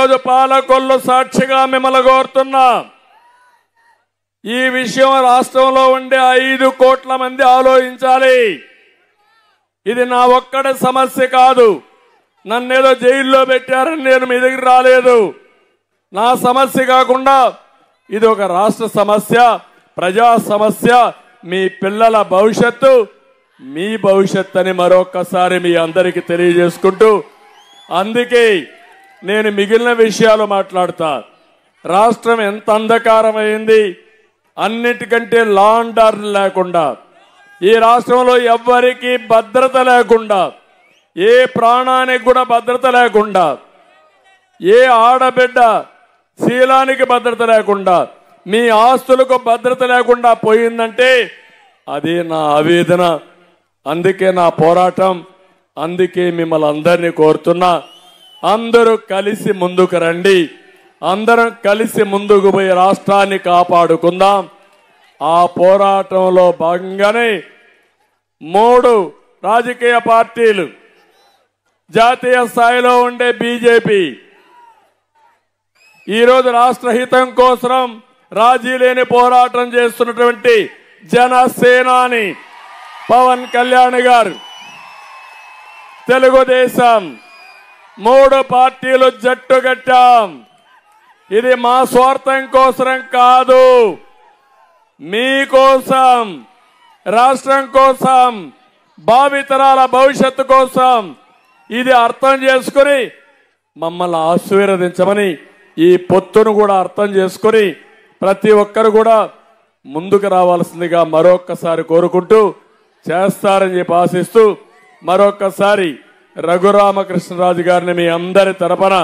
ఈరోజు పాలకొల్లు సాక్షిగా మిమ్మల్ని కోరుతున్నా, ఈ విషయం రాష్ట్రంలో ఉండే 5 కోట్ల మంది ఆలోచించాలి. ఇది నా ఒక్కడి సమస్య కాదు. నన్నేదో జైల్లో పెట్టారని నేను మీ దగ్గర రాలేదు. నా సమస్య కాకుండా ఇది ఒక రాష్ట్ర సమస్య, ప్రజా సమస్య, మీ పిల్లల భవిష్యత్తు, మీ భవిష్యత్తు అని మరొకసారి మీ అందరికీ తెలియజేసుకుంటూ, అందుకే నేను మిగిలిన విషయాలు మాట్లాడతా. రాష్ట్రం ఎంత అంధకారమైంది, అన్నిటికంటే లా అండ్ ఆర్డర్ లేకుండా, ఈ రాష్ట్రంలో ఎవ్వరికీ భద్రత లేకుండా, ఏ ప్రాణానికి కూడా భద్రత లేకుండా, ఏ ఆడబిడ్డ శీలానికి భద్రత లేకుండా, మీ ఆస్తులకు భద్రత లేకుండా పోయిందంటే అది నా ఆవేదన. అందుకే నా పోరాటం. అందుకే మిమ్మల్ని అందరినీ కోరుతున్నా, అందరూ కలిసి ముందుకు రండి. అందరం కలిసి ముందుకు పోయి రాష్ట్రాన్ని కాపాడుకుందాం. ఆ పోరాటంలో భాగంగానే 3 రాజకీయ పార్టీలు, జాతీయ స్థాయిలో ఉండే బీజేపీ, ఈరోజు రాష్ట్ర హితం కోసం రాజీ లేని పోరాటం చేస్తున్నటువంటి జనసేనాని పవన్ కళ్యాణ్ గారు, తెలుగుదేశం, 3 పార్టీలు జట్టు కట్టాం. ఇది మా స్వార్థం కోసం కాదు, మీకోసం, రాష్ట్రం కోసం, భావితరాల భవిష్యత్తు కోసం. ఇది అర్థం చేసుకుని మమ్మల్ని ఆశీర్వదించమని, ఈ పొత్తును కూడా అర్థం చేసుకుని ప్రతి ఒక్కరు కూడా ముందుకు రావాల్సిందిగా మరొక్కసారి కోరుకుంటూ, చేస్తారని చెప్పి ఆశిస్తూ, మరొక్కసారి రఘురామకృష్ణరాజు గారిని మీ అందరి తరపున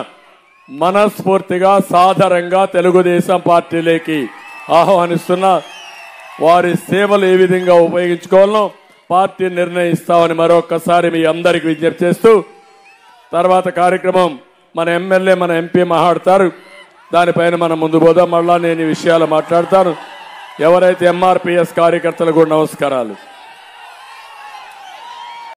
మనస్ఫూర్తిగా సాదరంగా తెలుగుదేశం పార్టీలోకి ఆహ్వానిస్తున్నా. వారి సేవలు ఏ విధంగా ఉపయోగించుకోవాలో పార్టీ నిర్ణయిస్తామని మరొక్కసారి మీ అందరికి విజ్ఞప్తి చేస్తూ, తర్వాత కార్యక్రమం మన ఎమ్మెల్యే, మన ఎంపీ మాట్లాడతారు. దానిపైన మనం ముందు పోదాం. మళ్ళా నేను ఈ విషయాలు మాట్లాడతాను. ఎవరైతే ఎంఆర్పీఎస్ కార్యకర్తలు కూడా నమస్కారాలు.